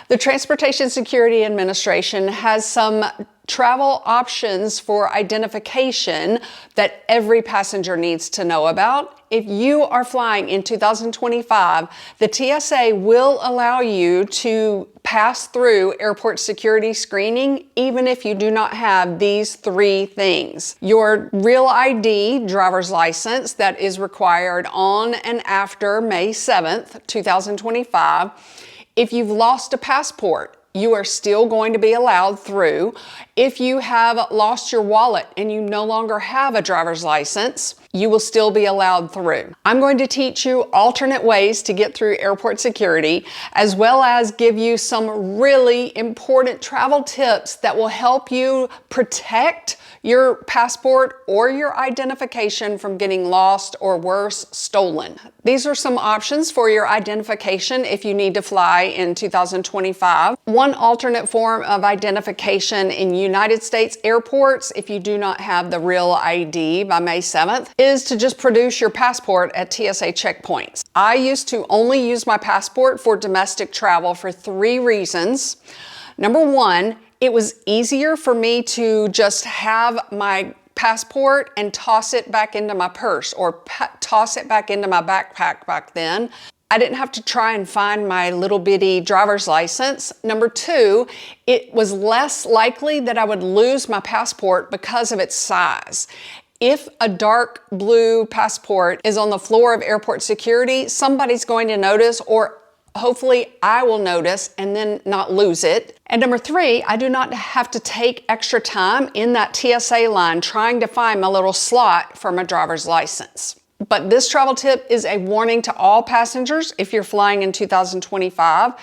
The Transportation Security Administration has some travel options for identification that every passenger needs to know about. If you are flying in 2025, the TSA will allow you to pass through airport security screening even if you do not have these three things. Your real ID driver's license that is required on and after May 7th, 2025. If you've lost a passport, you are still going to be allowed through. If you have lost your wallet and you no longer have a driver's license, you will still be allowed through. I'm going to teach you alternate ways to get through airport security, as well as give you some really important travel tips that will help you protect your passport or your identification from getting lost or worse, stolen. These are some options for your identification if you need to fly in 2025. One alternate form of identification in United States airports, if you do not have the real ID by May 7th, is to just produce your passport at TSA checkpoints. I used to only use my passport for domestic travel for 3 reasons. Number one, it was easier for me to just have my passport and toss it back into my purse or toss it back into my backpack back then. I didn't have to try and find my little bitty driver's license. Number two, it was less likely that I would lose my passport because of its size. If a dark blue passport is on the floor of airport security, somebody's going to notice, or hopefully I will notice and then not lose it. And number three, I do not have to take extra time in that TSA line trying to find my little slot for my driver's license. But this travel tip is a warning to all passengers if you're flying in 2025.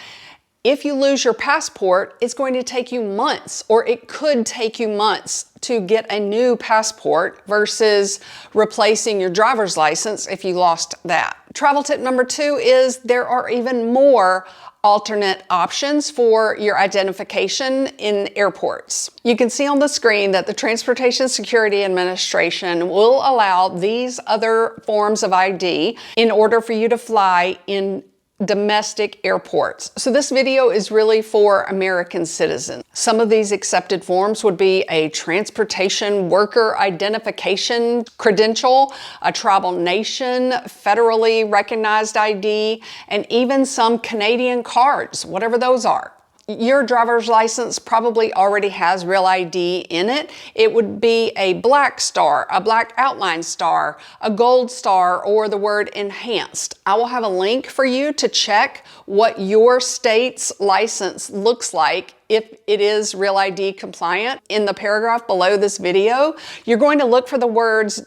If you lose your passport, it's going to take you months, or it could take you months to get a new passport versus replacing your driver's license if you lost that. Travel tip number 2 is there are even more alternate options for your identification in airports. You can see on the screen that the Transportation Security Administration will allow these other forms of ID in order for you to fly in domestic airports. So this video is really for American citizens. Some of these accepted forms would be a transportation worker identification credential, a travel nation, federally recognized ID, and even some Canadian cards, whatever those are. Your driver's license probably already has Real ID in it. It would be a black star, a black outline star, a gold star, or the word enhanced. I will have a link for you to check what your state's license looks like if it is Real ID compliant. In the paragraph below this video, you're going to look for the words ...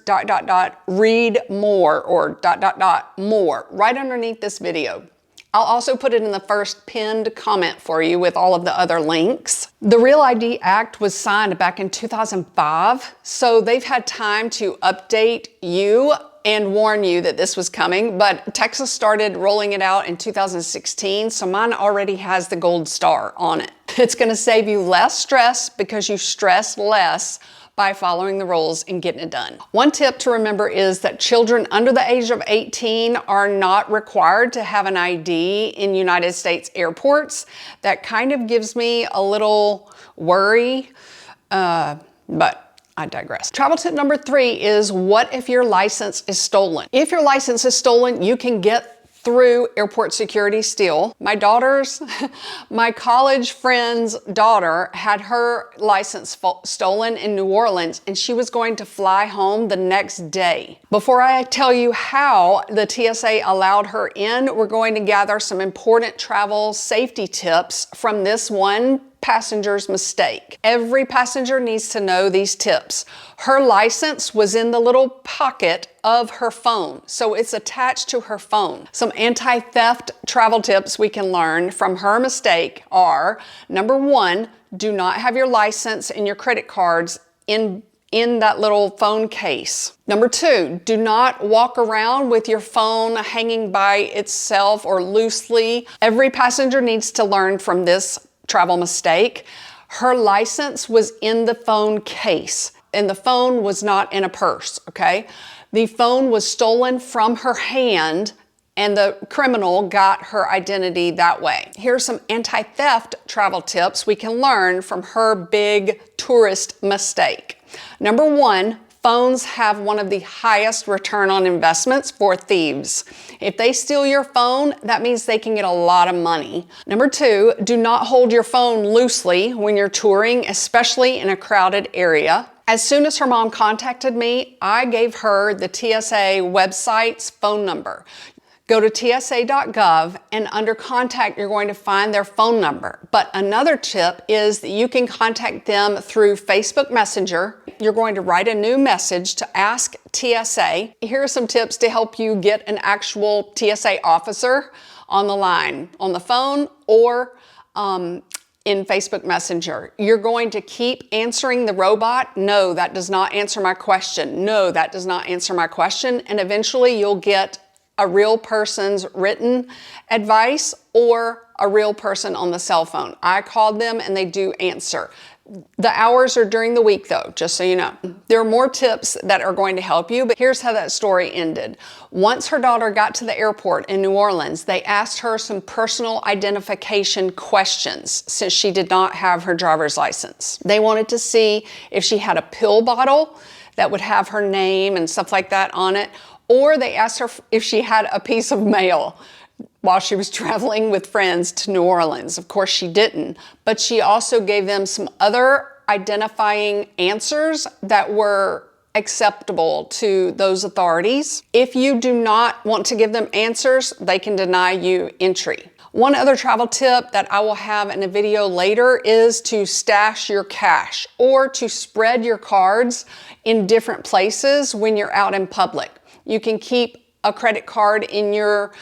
read more or ... more right underneath this video. I'll also put it in the first pinned comment for you with all of the other links. The Real ID Act was signed back in 2005, so they've had time to update you and warn you that this was coming, but Texas started rolling it out in 2016, so mine already has the gold star on it. It's gonna save you less stress because you stress less by following the rules and getting it done. One tip to remember is that children under the age of 18 are not required to have an ID in United States airports. That kind of gives me a little worry, but I digress. Travel tip number 3 is what if your license is stolen? If your license is stolen, you can get through airport security still. My college friend's daughter had her license stolen in New Orleans, and she was going to fly home the next day. Before I tell you how the TSA allowed her in, we're going to gather some important travel safety tips from this one passenger's mistake. Every passenger needs to know these tips. Her license was in the little pocket of her phone, so it's attached to her phone. Some anti-theft travel tips we can learn from her mistake are, number 1, do not have your license and your credit cards in that little phone case. Number 2, do not walk around with your phone hanging by itself or loosely. Every passenger needs to learn from this travel mistake. Her license was in the phone case, and the phone was not in a purse, okay? The phone was stolen from her hand and the criminal got her identity that way. Here's some anti-theft travel tips we can learn from her big tourist mistake. Number one, phones have one of the highest return on investments for thieves. If they steal your phone, that means they can get a lot of money. Number two, do not hold your phone loosely when you're touring, especially in a crowded area. As soon as her mom contacted me, I gave her the TSA website's phone number. Go to tsa.gov and under contact, you're going to find their phone number. But another tip is that you can contact them through Facebook Messenger. You're going to write a new message to ask TSA. Here are some tips to help you get an actual TSA officer on the line, on the phone or in Facebook Messenger. You're going to keep answering the robot. No, that does not answer my question. No, that does not answer my question. And eventually you'll get a real person's written advice or a real person on the cell phone. I called them and they do answer. The hours are during the week though, just so you know. There are more tips that are going to help you, but here's how that story ended. Once her daughter got to the airport in New Orleans, they asked her some personal identification questions since she did not have her driver's license. They wanted to see if she had a pill bottle that would have her name and stuff like that on it, or they asked her if she had a piece of mail while she was traveling with friends to New Orleans. Of course, she didn't, but she also gave them some other identifying answers that were acceptable to those authorities. If you do not want to give them answers, they can deny you entry. One other travel tip that I will have in a video later is to stash your cash or to spread your cards in different places when you're out in public. You can keep a credit card in your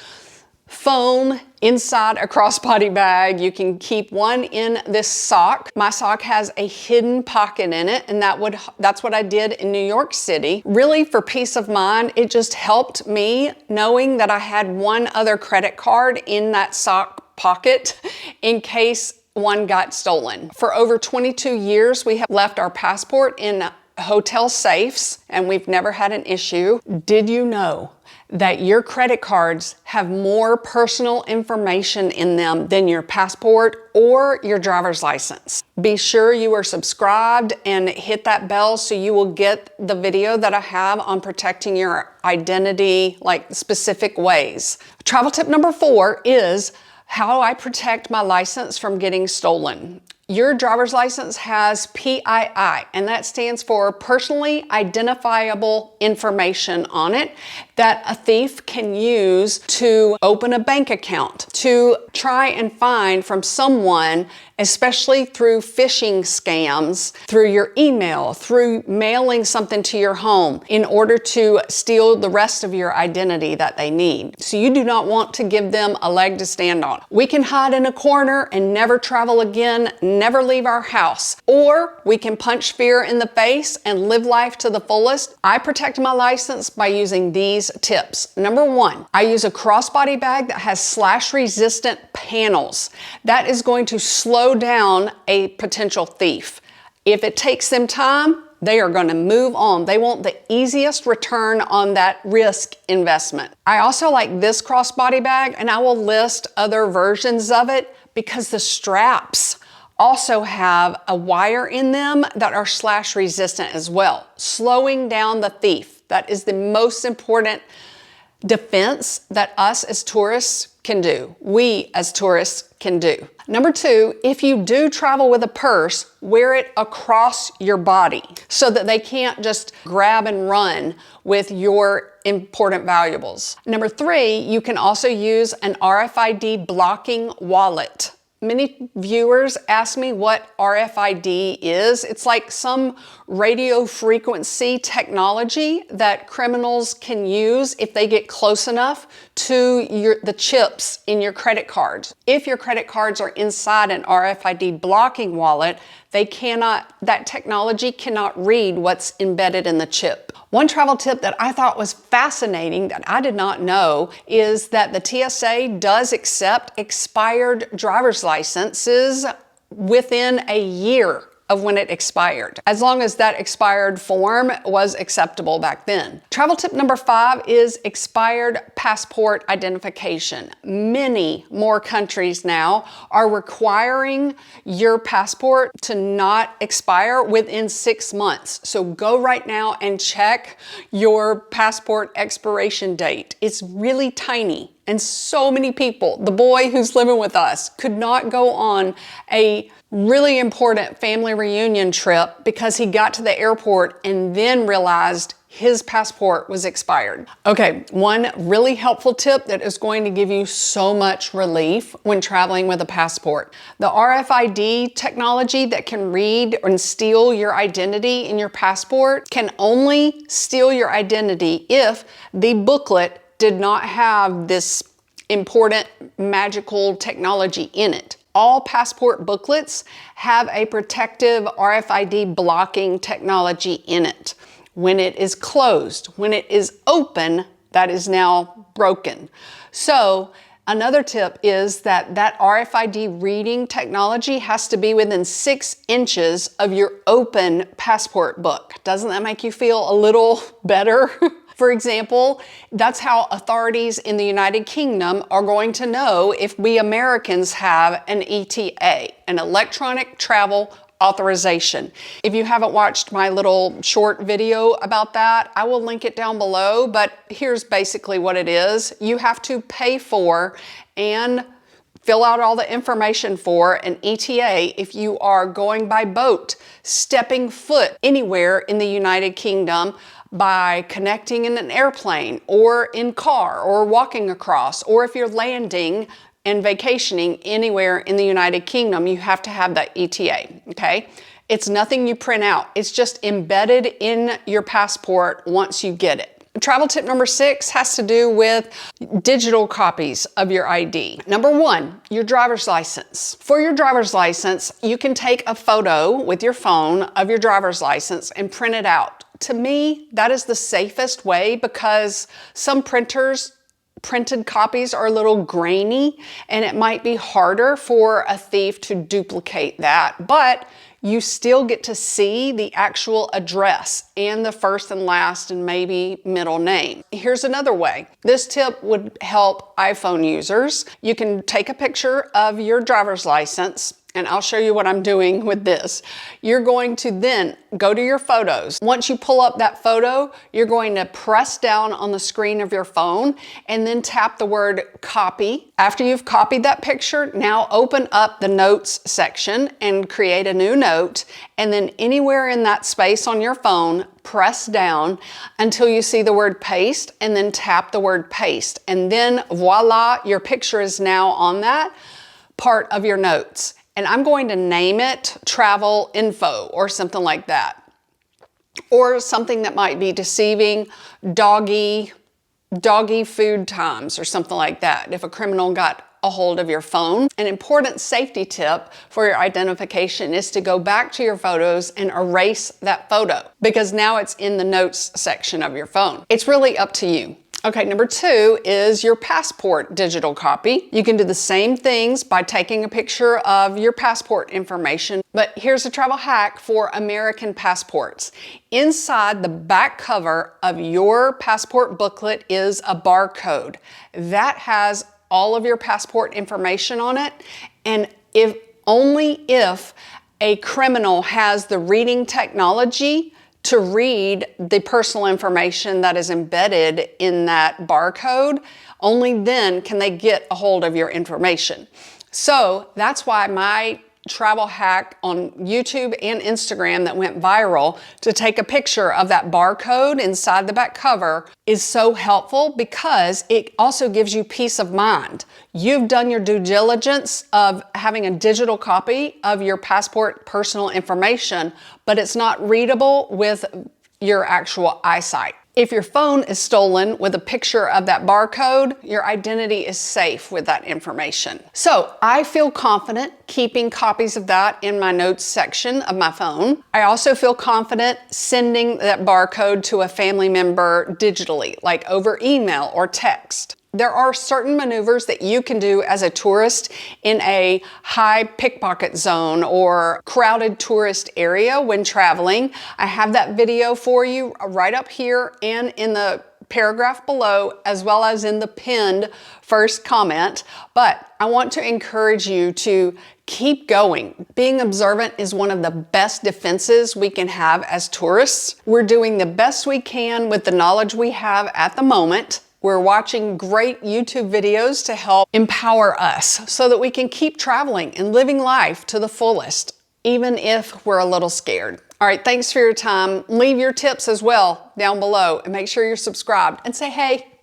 phone inside a crossbody bag. You can keep one in this sock. My sock has a hidden pocket in it, and that's what I did in New York City. Really, for peace of mind, it just helped me knowing that I had one other credit card in that sock pocket in case one got stolen. For over 22 years, we have left our passport in hotel safes and we've never had an issue. Did you know that your credit cards have more personal information in them than your passport or your driver's license? Be sure you are subscribed and hit that bell so you will get the video that I have on protecting your identity, like specific ways. Travel tip number 4 is how I protect my license from getting stolen. Your driver's license has PII, and that stands for personally identifiable information on it that a thief can use to open a bank account, to try and find from someone, especially through phishing scams, through your email, through mailing something to your home in order to steal the rest of your identity that they need. So you do not want to give them a leg to stand on. We can hide in a corner and never travel again, never leave our house, or we can punch fear in the face and live life to the fullest. I protect my license by using these tips. Number 1, I use a crossbody bag that has slash-resistant panels. That is going to slow down a potential thief. If it takes them time, they are going to move on. They want the easiest return on that risk investment. I also like this crossbody bag, and I will list other versions of it because the straps also have a wire in them that are slash resistant as well, slowing down the thief. That is the most important defense that us as tourists can do. We as tourists can do. Number 2, if you do travel with a purse, wear it across your body so that they can't just grab and run with your important valuables. Number 3, you can also use an RFID blocking wallet. Many viewers ask me what RFID is. It's like some radio frequency technology that criminals can use if they get close enough to the chips in your credit cards. If your credit cards are inside an RFID blocking wallet, that technology cannot read what's embedded in the chip. One travel tip that I thought was fascinating that I did not know is that the TSA does accept expired driver's licenses within a year of when it expired, as long as that expired form was acceptable back then. Travel tip number 5 is expired passport identification. Many more countries now are requiring your passport to not expire within 6 months. So go right now and check your passport expiration date. It's really tiny. And so many people, the boy who's living with us, could not go on a really important family reunion trip because he got to the airport and then realized his passport was expired. Okay, one really helpful tip that is going to give you so much relief when traveling with a passport. The RFID technology that can read and steal your identity in your passport can only steal your identity if the booklet did not have this important magical technology in it. All passport booklets have a protective RFID blocking technology in it. When it is closed, when it is open, that is now broken. So another tip is that RFID reading technology has to be within 6 inches of your open passport book. Doesn't that make you feel a little better? For example, that's how authorities in the United Kingdom are going to know if we Americans have an ETA, an electronic travel authorization. If you haven't watched my little short video about that, I will link it down below, but here's basically what it is. You have to pay for and fill out all the information for an ETA if you are going by boat, stepping foot anywhere in the United Kingdom, by connecting in an airplane or in car or walking across, or if you're landing and vacationing anywhere in the United Kingdom, you have to have that ETA, okay? It's nothing you print out. It's just embedded in your passport once you get it. Travel tip number 6 has to do with digital copies of your ID. Number 1, your driver's license. For your driver's license, you can take a photo with your phone of your driver's license and print it out. To me, that is the safest way because some printed copies are a little grainy and it might be harder for a thief to duplicate that, but you still get to see the actual address and the first and last and maybe middle name. Here's another way. This tip would help iPhone users. You can take a picture of your driver's license, and I'll show you what I'm doing with this. You're going to then go to your photos. Once you pull up that photo, you're going to press down on the screen of your phone and then tap the word copy. After you've copied that picture, now open up the notes section and create a new note. And then anywhere in that space on your phone, press down until you see the word paste and then tap the word paste. And then voila, your picture is now on that part of your notes. And I'm going to name it travel info or something like that. Or something that might be deceiving, doggy food times or something like that. If a criminal got a hold of your phone. An important safety tip for your identification is to go back to your photos and erase that photo because now it's in the notes section of your phone. It's really up to you. Okay, number 2 is your passport digital copy. You can do the same things by taking a picture of your passport information, but here's a travel hack for American passports. Inside the back cover of your passport booklet is a barcode. That has all of your passport information on it, and only if a criminal has the reading technology to read the personal information that is embedded in that barcode, only then can they get a hold of your information. So that's why my travel hack on YouTube and Instagram that went viral to take a picture of that barcode inside the back cover is so helpful because it also gives you peace of mind. You've done your due diligence of having a digital copy of your passport personal information, but it's not readable with your actual eyesight. If your phone is stolen with a picture of that barcode, your identity is safe with that information. So I feel confident keeping copies of that in my notes section of my phone. I also feel confident sending that barcode to a family member digitally, like over email or text. There are certain maneuvers that you can do as a tourist in a high pickpocket zone or crowded tourist area when traveling. I have that video for you right up here and in the paragraph below, as well as in the pinned first comment. But I want to encourage you to keep going. Being observant is one of the best defenses we can have as tourists. We're doing the best we can with the knowledge we have at the moment. We're watching great YouTube videos to help empower us so that we can keep traveling and living life to the fullest, even if we're a little scared. All right, thanks for your time. Leave your tips as well down below and make sure you're subscribed and say hey.